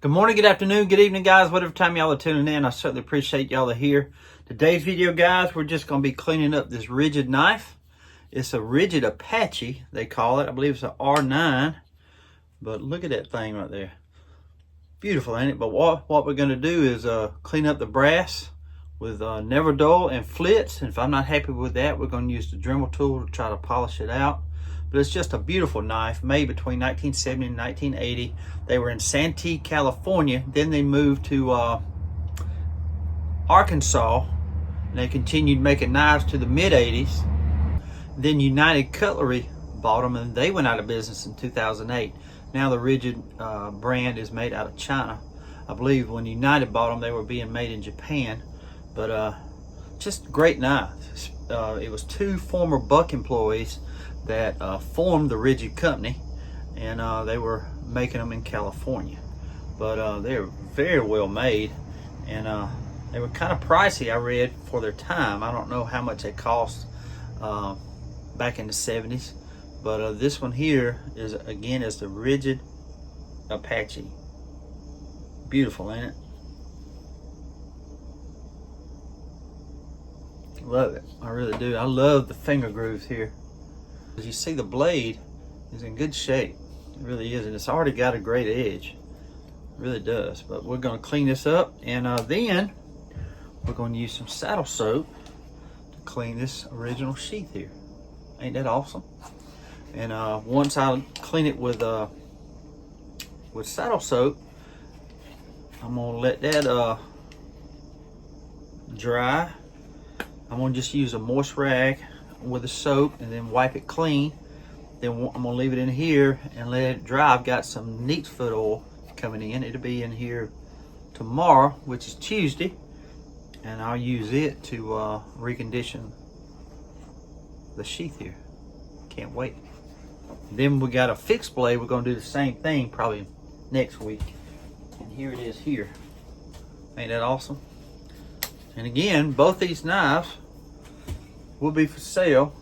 Good morning, good afternoon, good evening, guys. Whatever time y'all are tuning in, I certainly appreciate y'all are here. Today's video, guys, we're just going to be cleaning up this rigid knife. It's a rigid Apache, they call it. I believe it's an R9. But look at that thing right there. Beautiful, ain't it? But what we're going to do is clean up the brass with never dull and flits. And if I'm not happy with that, we're going to use the Dremel tool to try to polish it out. But it's just a beautiful knife made between 1970 and 1980. They were in Santee, California. Then they moved to Arkansas, and they continued making knives to the mid-80s. Then United Cutlery bought them, and they went out of business in 2008. Now the rigid brand is made out of China. I believe when United bought them, they were being made in Japan. But just a great knife. It was two former Buck employees that formed the rigid company, and they were making them in California. But they're very well made, and they were kind of pricey, I read, for their time. I don't know how much they cost back in the 70s, but this one here is the rigid Apache. Beautiful, ain't it? Love it. I really do. I love the finger grooves here. As you see, the blade is in good shape. It really is, and it's already got a great edge. It really does. But we're going to clean this up, and then we're going to use some saddle soap to clean this original sheath here. Ain't that awesome? And once I clean it with saddle soap, I'm going to let that dry. I'm going to just use a moist rag with the soap and then wipe it clean. Then I'm going to leave it in here and let it dry. I've got some neat's foot oil coming in. It'll be in here tomorrow, which is Tuesday, and I'll use it to recondition the sheath here. Can't wait. Then we got a fixed blade. We're going to do the same thing probably next week, and here it is here. Ain't that awesome? And again, both these knives will be for sale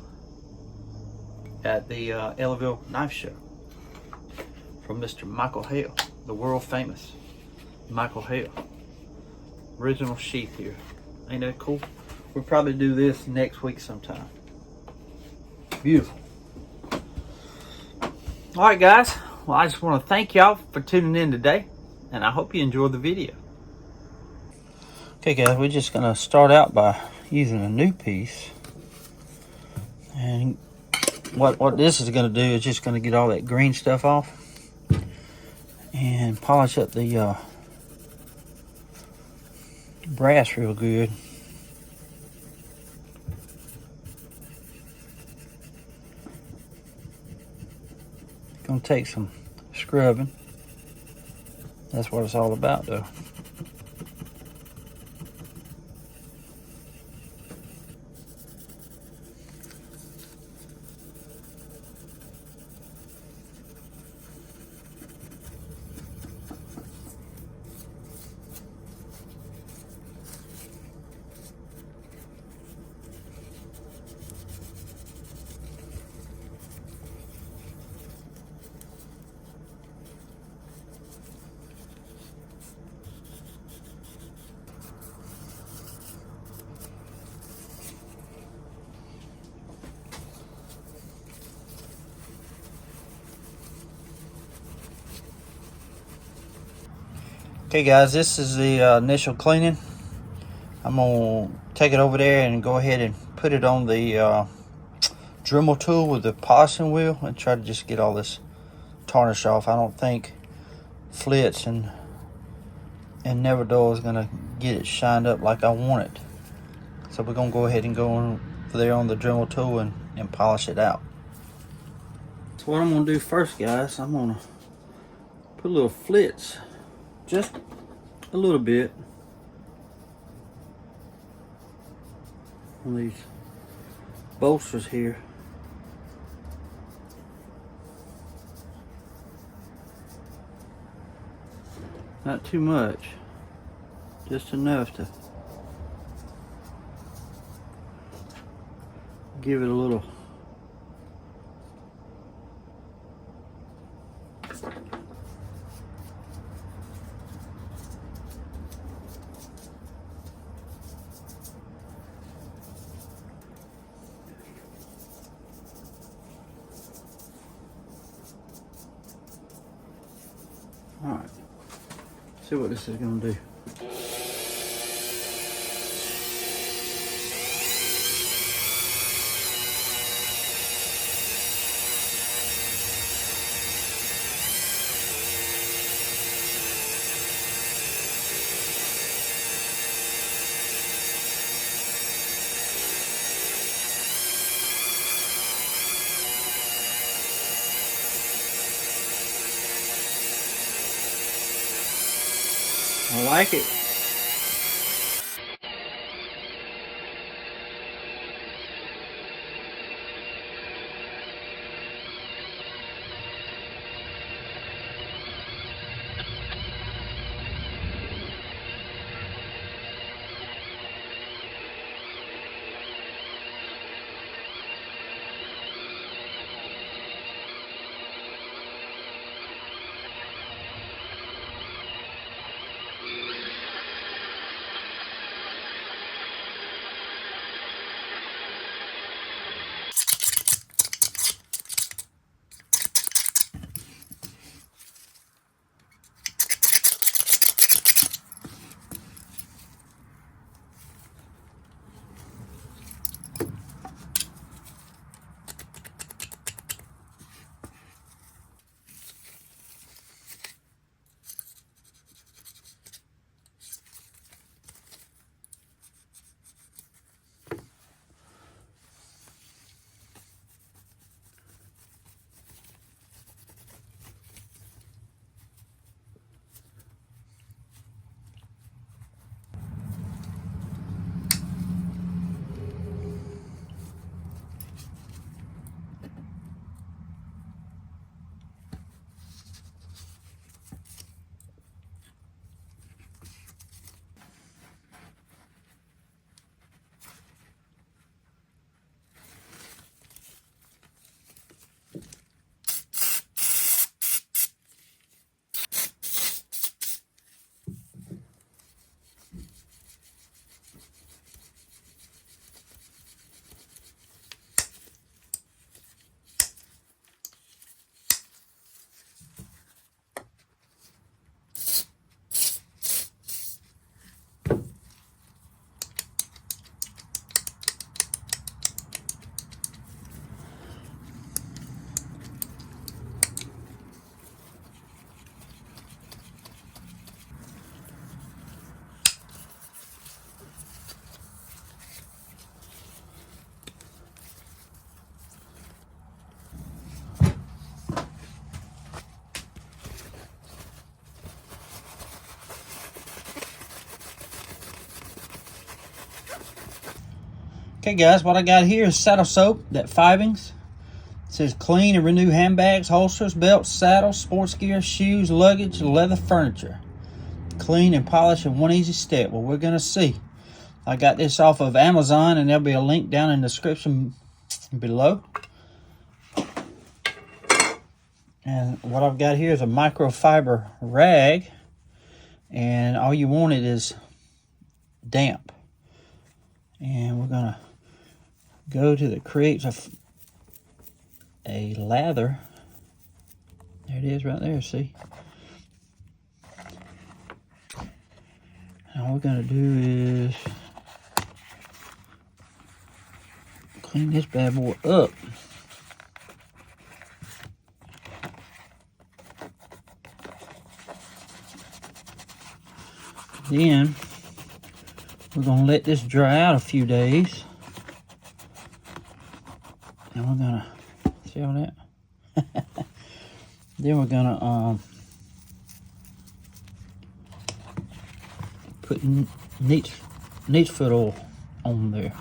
at the Ellaville knife show from Mr. Michael Hale, the world famous Michael Hale. Original sheath here. Ain't that cool? We'll probably do this next week sometime. Beautiful. All right, guys. Well, I just want to thank y'all for tuning in today, and I hope you enjoyed the video. Okay, guys, we're just going to start out by using a new piece. And what this is going to do is just going to get all that green stuff off and polish up the brass real good. Going to take some scrubbing. That's what it's all about, though. Okay, guys, this is the initial cleaning. I'm going to take it over there and go ahead and put it on the Dremel tool with the polishing wheel and try to just get all this tarnish off. I don't think flits and never dull is going to get it shined up like I want it. So we're going to go ahead and go on there on the Dremel tool and polish it out. So what I'm going to do first, guys, I'm going to put a little flits, just a little bit, on these bolsters here. Not too much, just enough to give it a little See what this is gonna do. I like it. Okay guys, what I got here is saddle soap, that Fivings. It says clean and renew handbags, holsters, belts, saddles, sports gear, shoes, luggage, leather furniture. Clean and polish in one easy step. Well, we're gonna see. I got this off of Amazon, and there'll be a link down in the description below. And what I've got here is a microfiber rag, and all you want it is damp. And we're gonna go to the creates a lather. There it is right there, see? And all we're gonna do is clean this bad boy up. Then we're gonna let this dry out a few days. And we're gonna, see all that? Then we're gonna put neat foot oil on there.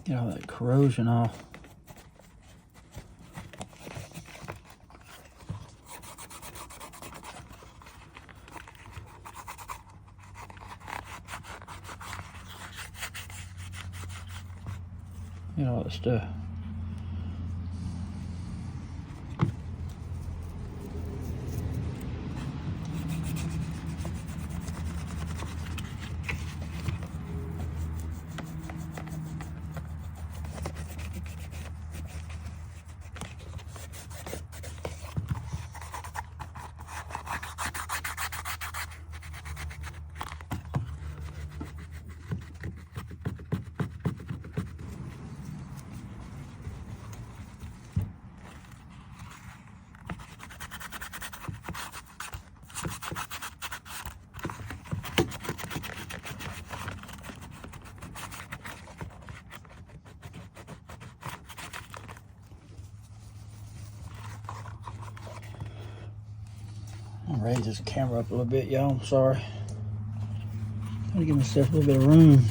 Get all that corrosion off. Get all that stuff. I'll raise this camera up a little bit, y'all. I'm sorry. Trying to give myself a little bit of room.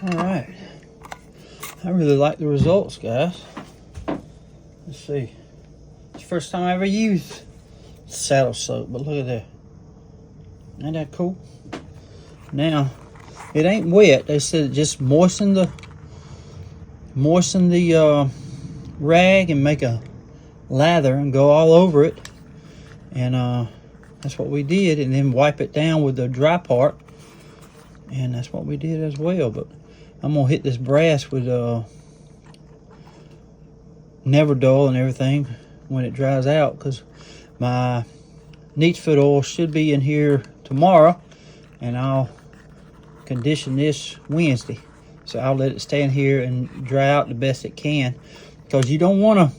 All right, I really like the results, guys. Let's see. It's the first time I ever used saddle soap, but look at that. Ain't that cool? Now, it ain't wet. They said just moisten the rag and make a lather and go all over it. And that's what we did, and then wipe it down with the dry part. And that's what we did as well. But I'm gonna hit this brass with Never Dull and everything when it dries out, because my neat foot oil should be in here tomorrow, and I'll condition this Wednesday. So I'll let it stay in here and dry out the best it can, because you don't want to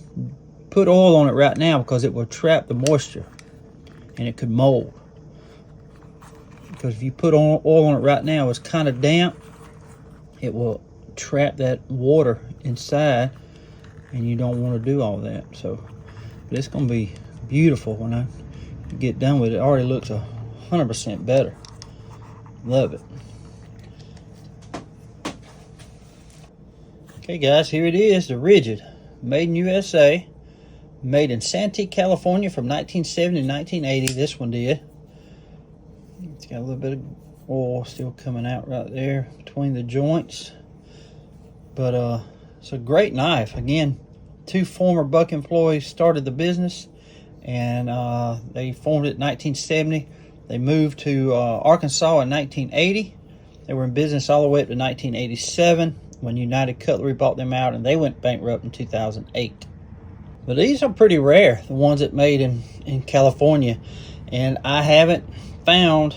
put oil on it right now, because it will trap the moisture and it could mold. Because if you put oil on it right now, it's kind of damp, it will trap that water inside, and you don't want to do all that. So, but it's going to be beautiful when I get done with it. It already looks 100% better. Love it. Okay, guys, here it is, the Rigid, made in USA, made in Santee, California, from 1970 to 1980. This one did. It's got a little bit of oil still coming out right there between the joints, but it's a great knife. Again, two former Buck employees started the business, and they formed it in 1970. They moved to Arkansas in 1980. They were in business all the way up to 1987 when United Cutlery bought them out, and they went bankrupt in 2008. But these are pretty rare, the ones that made in California, and I haven't found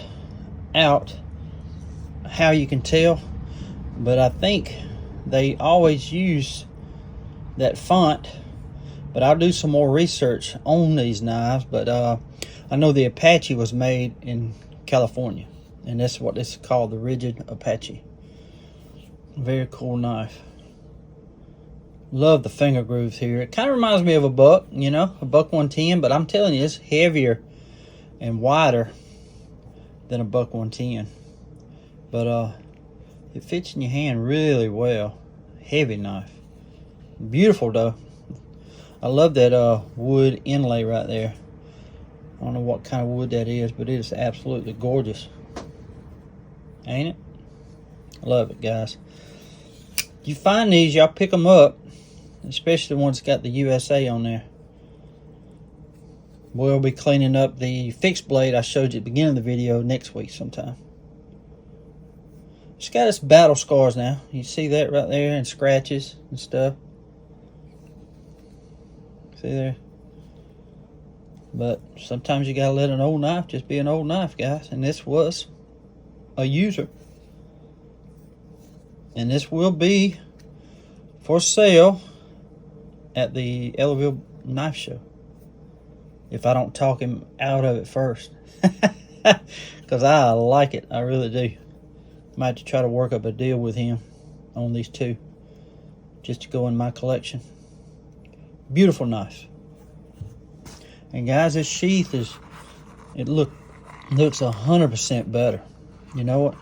out how you can tell, but I think they always use that font. But I'll do some more research on these knives. But I know the Apache was made in California, and that's what this is called, the Rigid Apache. Very cool knife. Love the finger grooves here. It kind of reminds me of a Buck, you know, a Buck 110, but I'm telling you, it's heavier and wider than a Buck 110. But it fits in your hand really well. Heavy knife. Beautiful though. I love that wood inlay right there. I don't know what kind of wood that is, but it is absolutely gorgeous. Ain't it? Love it, guys. If you find these, y'all pick them up, especially the ones that got the USA on there. we'll be cleaning up the fixed blade I showed you at the beginning of the video next week sometime. It's got its battle scars now. You see that right there, and scratches and stuff. See there? But sometimes you gotta let an old knife just be an old knife, guys. And this was a user. And this will be for sale at the Ellaville knife show, if I don't talk him out of it first. Because I like it, I really do. Might have to try to work up a deal with him on these two, just to go in my collection. Beautiful knife. And guys, this sheath looks 100% better. You know what?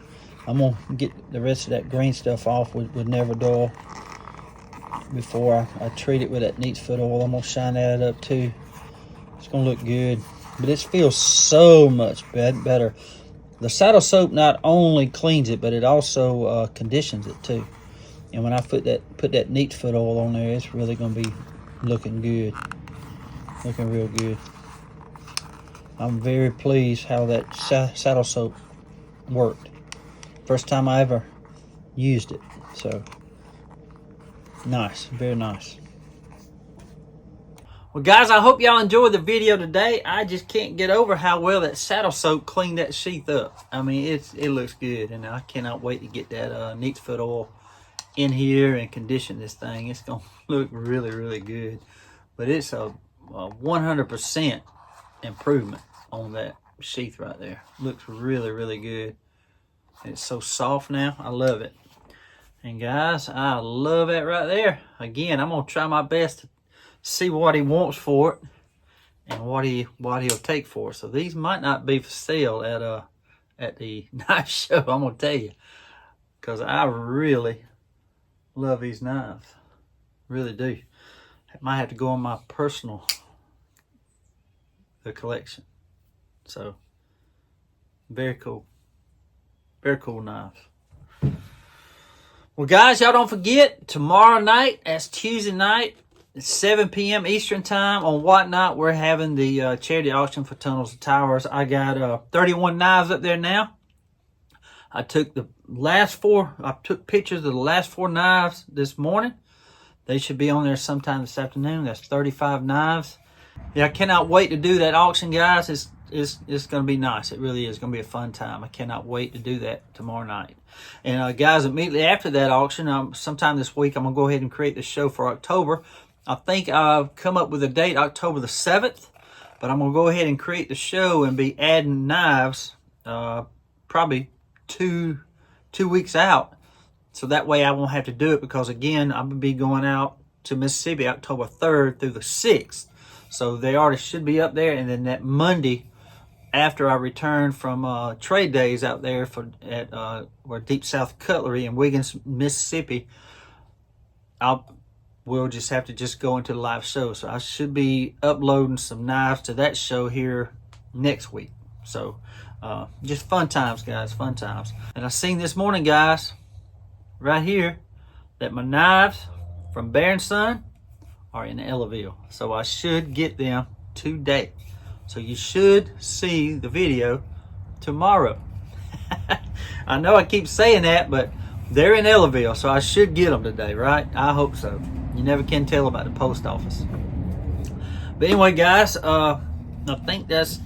I'm gonna get the rest of that green stuff off with Never Dull before I treat it with that neat foot oil. I'm gonna shine that up too. It's gonna look good, but it feels so much better. The saddle soap not only cleans it, but it also conditions it too. And when I put that neat foot oil on there, it's really gonna be looking good, looking real good. I'm very pleased how that saddle soap worked. First time I ever used it, so nice, very nice. Well, guys, I hope y'all enjoyed the video today. I just can't get over how well that saddle soap cleaned that sheath up. I mean, it looks good, and I cannot wait to get that neat foot oil in here and condition this thing. It's gonna look really, really good. But it's a 100% improvement on that sheath right there. Looks really, really good. It's so soft now. I love it. And guys, I love that right there. Again, I'm gonna try my best to see what he wants for it and what he'll take for it. So these might not be for sale at the knife show, I'm gonna tell you, because I really love these knives. Really do. Might have to go on my personal collection. So very cool. Very cool knives. Well, guys, y'all don't forget, tomorrow night, that's Tuesday night, at 7 p.m. Eastern Time on Whatnot, we're having the charity auction for Tunnels and Towers. I got 31 knives up there now. I took pictures of the last 4 knives this morning. They should be on there sometime this afternoon. That's 35 knives. Yeah, I cannot wait to do that auction, guys. It's going to be nice. It really is going to be a fun time. I cannot wait to do that tomorrow night. And guys, immediately after that auction, sometime this week, I'm going to go ahead and create the show for October. I think I've come up with a date, October the 7th. But I'm going to go ahead and create the show and be adding knives probably two weeks out. So that way I won't have to do it, because, again, I'm going to be going out to Mississippi October 3rd through the 6th. So they already should be up there. And then that Monday, after I return from trade days out there where Deep South Cutlery in Wiggins, Mississippi, we'll just have to go into the live show. So I should be uploading some knives to that show here next week. So just fun times, guys, fun times. And I seen this morning, guys, right here, that my knives from Bear & Son are in Ellaville. So I should get them today. So you should see the video tomorrow. I know I keep saying that, but they're in Ellaville, so I should get them today, right? I hope so. You never can tell about the post office. But anyway, guys, I think that's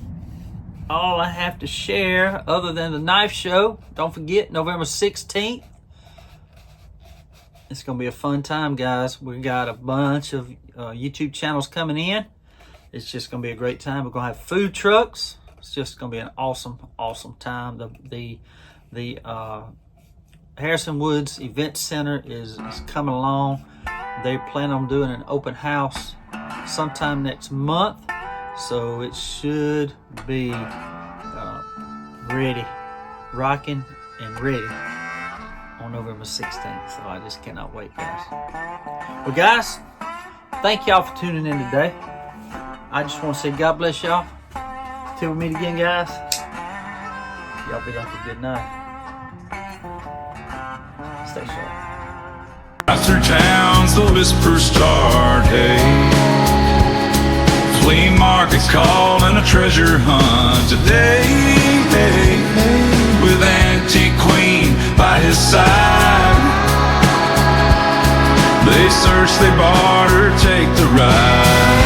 all I have to share other than the knife show. Don't forget, November 16th. It's going to be a fun time, guys. We got a bunch of YouTube channels coming in. It's just going to be a great time. We're going to have food trucks. It's just going to be an awesome, awesome time. The Harrison Woods Event Center is coming along. They plan on doing an open house sometime next month. So it should be ready, rocking and ready on November 16th. So I just cannot wait, guys. Well, guys, thank y'all for tuning in today. I just want to say God bless y'all. Till we meet again, guys. Y'all be like a good night. Stay sharp. Through towns the whispers start, hey. Flea market. It's calling a treasure hunt today, with Antique Queen by his side. They search, they barter, take the ride.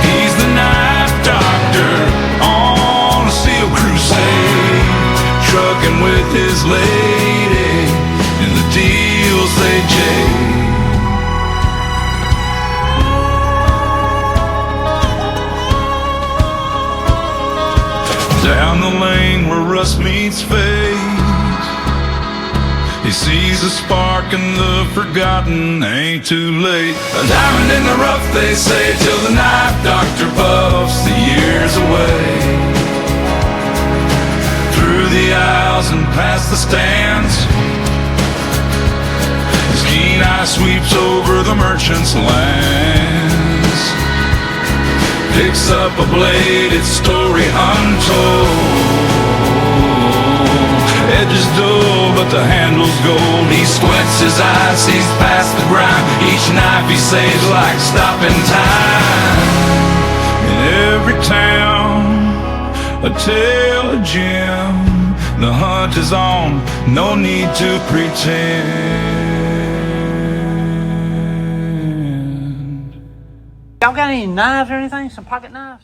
He's the knife doctor on a steel crusade, trucking with his lady in the deals they jade. Down the lane where rust meets fate, he sees a spark in the forgotten, ain't too late. A diamond in the rough, they say, till the knife doctor puffs the years away. Through the aisles and past the stands, his keen eye sweeps over the merchant's lands. Picks up a blade, its story untold. Edges dull, but the handle's gold. He squints his eyes, sees past the grime. Each knife he saves like stopping time. In every town, a tale of Jim. The hunt is on, no need to pretend. Y'all got any knives or anything? Some pocket knives?